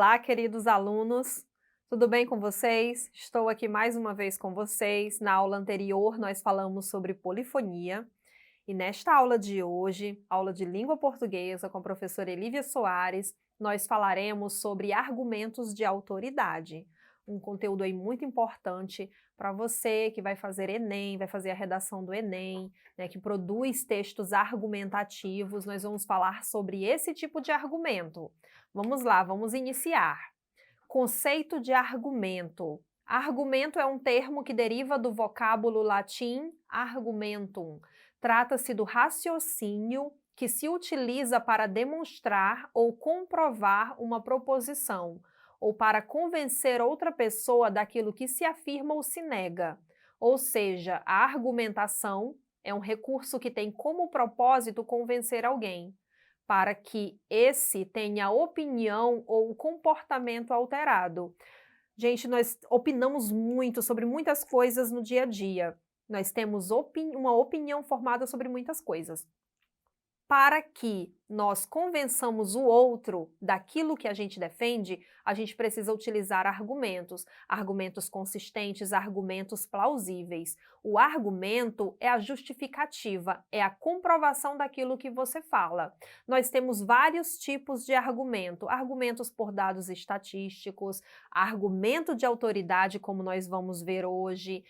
Olá, queridos alunos, tudo bem com vocês? Estou aqui mais uma vez com vocês. Na aula anterior, nós falamos sobre polifonia e nesta aula de hoje, aula de língua portuguesa com a professora Elívia Soares, nós falaremos sobre argumentos de autoridade. Um conteúdo aí muito importante para você que vai fazer Enem, vai fazer a redação do Enem, né, que produz textos argumentativos. Nós vamos falar sobre esse tipo de argumento. Vamos lá, vamos iniciar. Conceito de argumento. Argumento é um termo que deriva do vocábulo latim argumentum. Trata-se do raciocínio que se utiliza para demonstrar ou comprovar uma proposição, ou para convencer outra pessoa daquilo que se afirma ou se nega. Ou seja, a argumentação é um recurso que tem como propósito convencer alguém, para que esse tenha opinião ou comportamento alterado. Gente, nós opinamos muito sobre muitas coisas no dia a dia. Nós temos uma opinião formada sobre muitas coisas. Para que nós convençamos o outro daquilo que a gente defende, a gente precisa utilizar argumentos, argumentos consistentes, argumentos plausíveis. O argumento é a justificativa, é a comprovação daquilo que você fala. Nós temos vários tipos de argumento, argumentos por dados estatísticos, argumento de autoridade, como nós vamos ver hoje,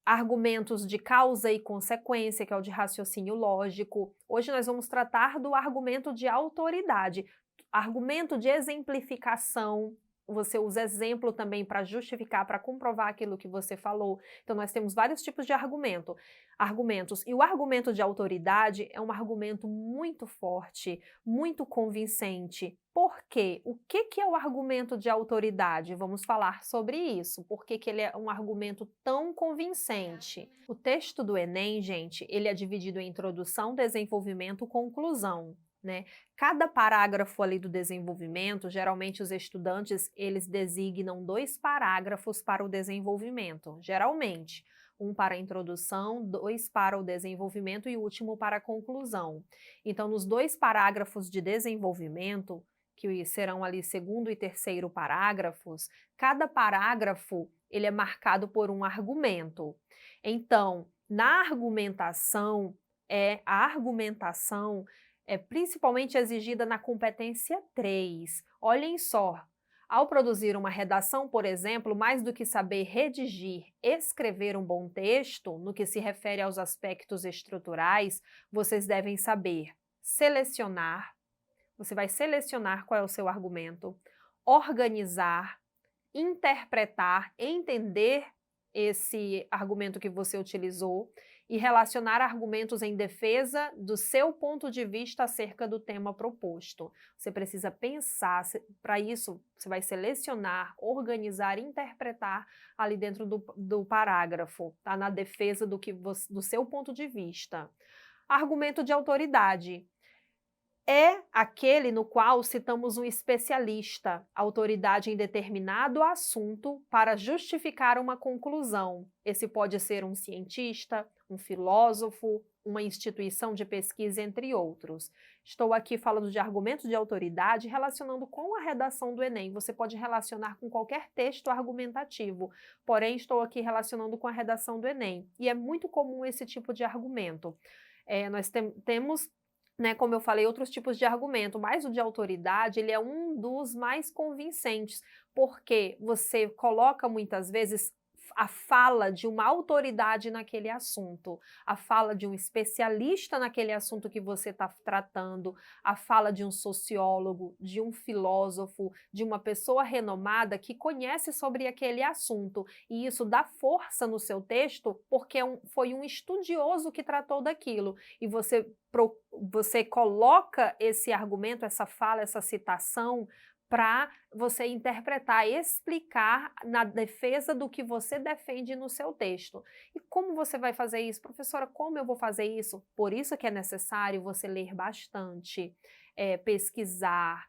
argumentos de causa e consequência, que é o de raciocínio lógico. Hoje nós vamos tratar do argumento de autoridade, argumento de exemplificação. Você usa exemplo também para justificar, para comprovar aquilo que você falou. Então nós temos vários tipos de argumentos. E o argumento de autoridade é um argumento muito forte, muito convincente. Por quê? O que é o argumento de autoridade? Vamos falar sobre isso. Por que ele é um argumento tão convincente? O texto do Enem, gente, ele é dividido em introdução, desenvolvimento, conclusão, né? Cada parágrafo ali do desenvolvimento, geralmente os estudantes, eles designam 2 parágrafos para o desenvolvimento, geralmente. Um para a introdução, 2 para o desenvolvimento e o último para a conclusão. Então, nos 2 parágrafos de desenvolvimento, que serão ali segundo e terceiro parágrafos, cada parágrafo ele é marcado por um argumento. Então, na argumentação, a argumentação é principalmente exigida na competência 3. Olhem só, ao produzir uma redação, por exemplo, mais do que saber redigir, escrever um bom texto, no que se refere aos aspectos estruturais, vocês devem saber selecionar. Você vai selecionar qual é o seu argumento, organizar, interpretar, entender esse argumento que você utilizou e relacionar argumentos em defesa do seu ponto de vista acerca do tema proposto. Você precisa pensar, para isso você vai selecionar, organizar, interpretar ali dentro do parágrafo, tá? Na defesa do seu ponto de vista. Argumento de autoridade. É aquele no qual citamos um especialista, autoridade em determinado assunto, para justificar uma conclusão. Esse pode ser um cientista, um filósofo, uma instituição de pesquisa, entre outros. Estou aqui falando de argumentos de autoridade relacionando com a redação do Enem. Você pode relacionar com qualquer texto argumentativo, porém estou aqui relacionando com a redação do Enem. E é muito comum esse tipo de argumento. Nós temos, né, como eu falei, outros tipos de argumento, mas o de autoridade, ele é um dos mais convincentes, porque você coloca muitas vezes a fala de uma autoridade naquele assunto, a fala de um especialista naquele assunto que você está tratando, a fala de um sociólogo, de um filósofo, de uma pessoa renomada que conhece sobre aquele assunto, e isso dá força no seu texto porque foi um estudioso que tratou daquilo, e você coloca esse argumento, essa fala, essa citação para você interpretar, explicar na defesa do que você defende no seu texto. E como você vai fazer isso? Professora, como eu vou fazer isso? Por isso que é necessário você ler bastante, pesquisar,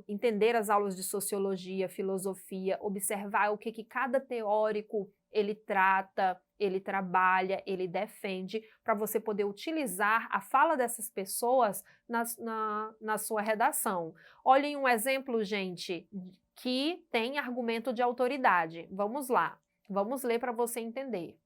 entender as aulas de sociologia, filosofia, observar o que cada teórico ele trata, ele trabalha, ele defende, para você poder utilizar a fala dessas pessoas na sua redação. Olhem um exemplo, gente, que tem argumento de autoridade. Vamos lá, vamos ler para você entender.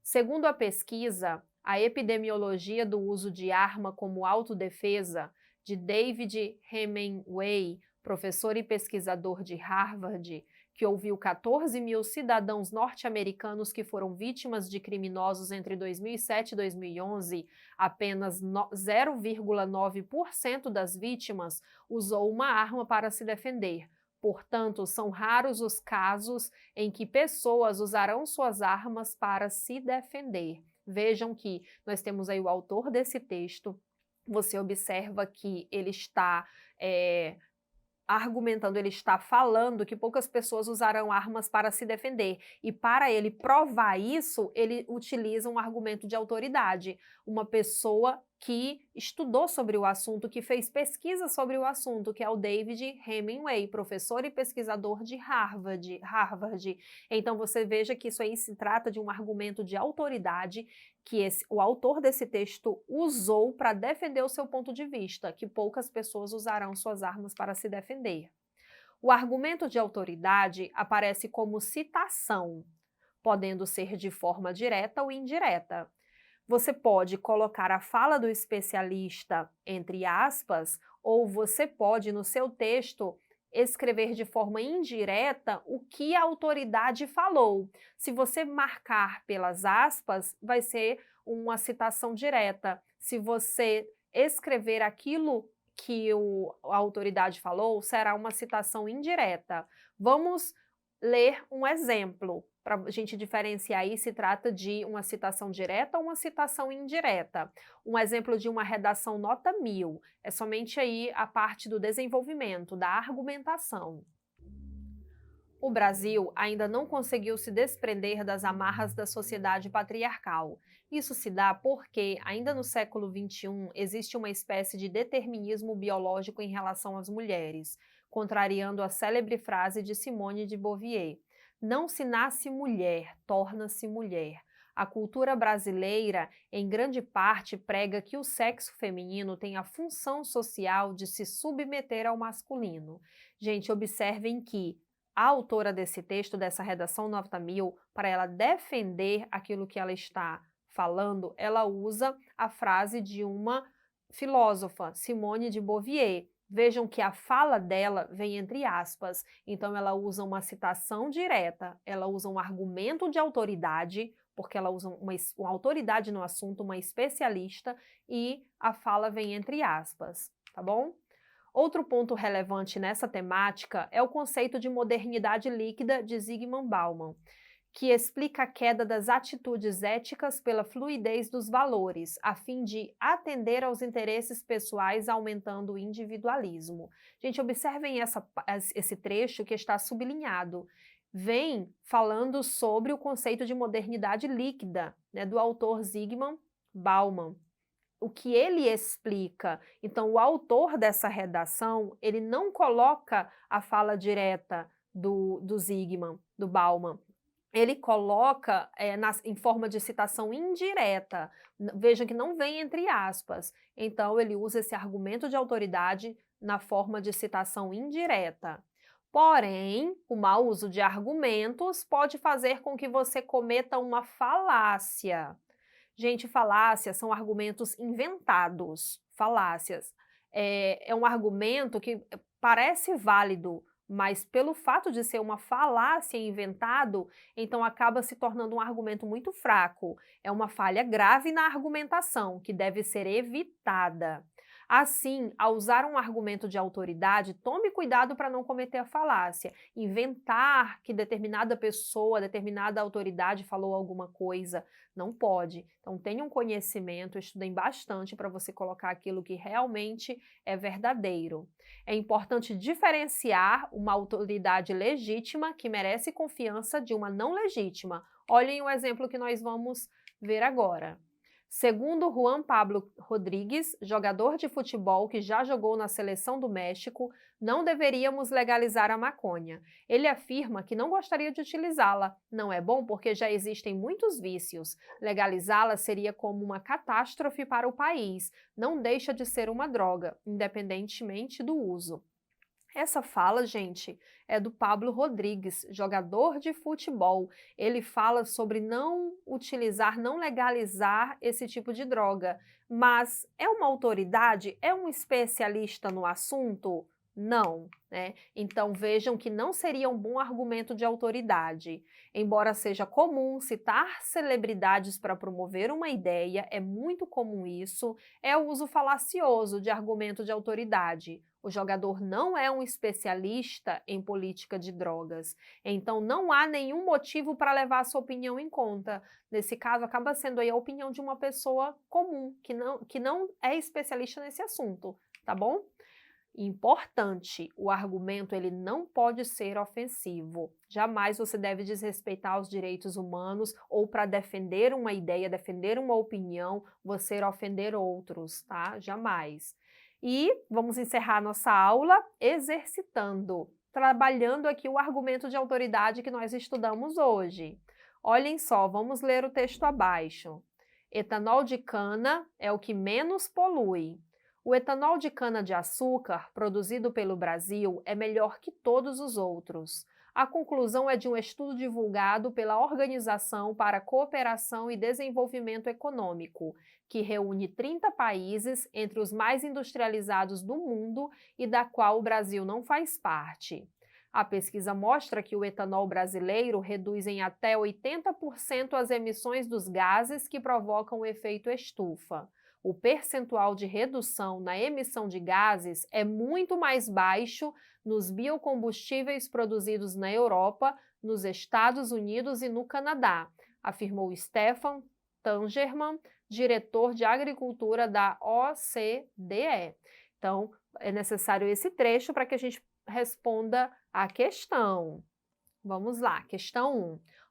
Segundo a pesquisa, a epidemiologia do uso de arma como autodefesa, de David Hemingway, professor e pesquisador de Harvard, que ouviu 14 mil cidadãos norte-americanos que foram vítimas de criminosos entre 2007 e 2011, apenas 0,9% das vítimas usou uma arma para se defender. Portanto, são raros os casos em que pessoas usarão suas armas para se defender. Vejam que nós temos aí o autor desse texto, você observa que ele está argumentando, ele está falando que poucas pessoas usarão armas para se defender. E para ele provar isso, ele utiliza um argumento de autoridade. Uma pessoa que estudou sobre o assunto, que fez pesquisa sobre o assunto, que é o David Hemingway, professor e pesquisador de Harvard. Então você veja que isso aí se trata de um argumento de autoridade que o autor desse texto usou para defender o seu ponto de vista, que poucas pessoas usarão suas armas para se defender. O argumento de autoridade aparece como citação, podendo ser de forma direta ou indireta. Você pode colocar a fala do especialista entre aspas, ou você pode, no seu texto, escrever de forma indireta o que a autoridade falou. Se você marcar pelas aspas, vai ser uma citação direta. Se você escrever aquilo que a autoridade falou, será uma citação indireta. Vamos ler um exemplo, para a gente diferenciar aí se trata de uma citação direta ou uma citação indireta. Um exemplo de uma redação nota 1000, é somente aí a parte do desenvolvimento, da argumentação. O Brasil ainda não conseguiu se desprender das amarras da sociedade patriarcal. Isso se dá porque, ainda no século XXI, existe uma espécie de determinismo biológico em relação às mulheres, contrariando a célebre frase de Simone de Beauvoir: "Não se nasce mulher, torna-se mulher." A cultura brasileira, em grande parte, prega que o sexo feminino tem a função social de se submeter ao masculino. Gente, observem que a autora desse texto, dessa redação nota 1000, para ela defender aquilo que ela está falando, ela usa a frase de uma filósofa, Simone de Beauvoir. Vejam que a fala dela vem entre aspas, então ela usa uma citação direta, ela usa um argumento de autoridade, porque ela usa uma autoridade no assunto, uma especialista, e a fala vem entre aspas, tá bom? Outro ponto relevante nessa temática é o conceito de modernidade líquida de Zygmunt Bauman, que explica a queda das atitudes éticas pela fluidez dos valores, a fim de atender aos interesses pessoais, aumentando o individualismo. Gente, observem esse trecho que está sublinhado. Vem falando sobre o conceito de modernidade líquida, né, do autor Zygmunt Bauman. O que ele explica. Então, o autor dessa redação, ele não coloca a fala direta do Zygmunt, do Bauman. Ele coloca em forma de citação indireta. Vejam que não vem entre aspas. Então, ele usa esse argumento de autoridade na forma de citação indireta. Porém, o mau uso de argumentos pode fazer com que você cometa uma falácia. Gente, falácias são argumentos inventados, falácias. É um argumento que parece válido, mas pelo fato de ser uma falácia inventado, então acaba se tornando um argumento muito fraco. É uma falha grave na argumentação, que deve ser evitada. Assim, ao usar um argumento de autoridade, tome cuidado para não cometer a falácia. Inventar que determinada pessoa, determinada autoridade falou alguma coisa, não pode. Então tenham conhecimento, estudem bastante para você colocar aquilo que realmente é verdadeiro. É importante diferenciar uma autoridade legítima que merece confiança de uma não legítima. Olhem o exemplo que nós vamos ver agora. Segundo Juan Pablo Rodrigues, jogador de futebol que já jogou na seleção do México, não deveríamos legalizar a maconha. Ele afirma que não gostaria de utilizá-la. Não é bom porque já existem muitos vícios. Legalizá-la seria como uma catástrofe para o país. Não deixa de ser uma droga, independentemente do uso. Essa fala, gente, é do Pablo Rodrigues, jogador de futebol. Ele fala sobre não utilizar, não legalizar esse tipo de droga. Mas é uma autoridade? É um especialista no assunto? Não, né? Então vejam que não seria um bom argumento de autoridade. Embora seja comum citar celebridades para promover uma ideia, é muito comum isso, é o uso falacioso de argumento de autoridade. O jogador não é um especialista em política de drogas, então não há nenhum motivo para levar a sua opinião em conta. Nesse caso, acaba sendo aí a opinião de uma pessoa comum, que não é especialista nesse assunto, tá bom? Importante, o argumento ele não pode ser ofensivo. Jamais você deve desrespeitar os direitos humanos ou para defender uma ideia, defender uma opinião, você ofender outros, tá? Jamais. E vamos encerrar nossa aula exercitando, trabalhando aqui o argumento de autoridade que nós estudamos hoje. Olhem só, vamos ler o texto abaixo. Etanol de cana é o que menos polui. O etanol de cana-de-açúcar, produzido pelo Brasil, é melhor que todos os outros. A conclusão é de um estudo divulgado pela Organização para a Cooperação e Desenvolvimento Econômico, que reúne 30 países entre os mais industrializados do mundo e da qual o Brasil não faz parte. A pesquisa mostra que o etanol brasileiro reduz em até 80% as emissões dos gases que provocam o efeito estufa. O percentual de redução na emissão de gases é muito mais baixo nos biocombustíveis produzidos na Europa, nos Estados Unidos e no Canadá, afirmou Stefan Tangerman, diretor de agricultura da OCDE. Então, é necessário esse trecho para que a gente responda à questão. Vamos lá, questão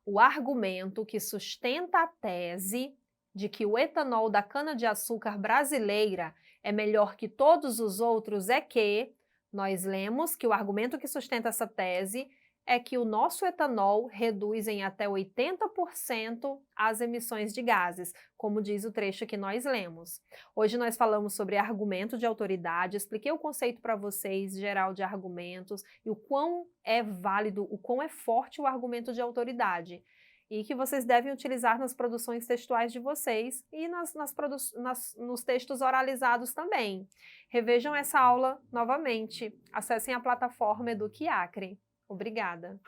1. O argumento que sustenta a tese de que o etanol da cana-de-açúcar brasileira é melhor que todos os outros é que nós lemos que o argumento que sustenta essa tese é que o nosso etanol reduz em até 80% as emissões de gases, como diz o trecho que nós lemos. Hoje nós falamos sobre argumento de autoridade, expliquei o conceito para vocês geral de argumentos e o quão é válido, o quão é forte o argumento de autoridade e que vocês devem utilizar nas produções textuais de vocês e nos textos oralizados também. Revejam essa aula novamente. Acessem a plataforma Eduque Acre. Obrigada.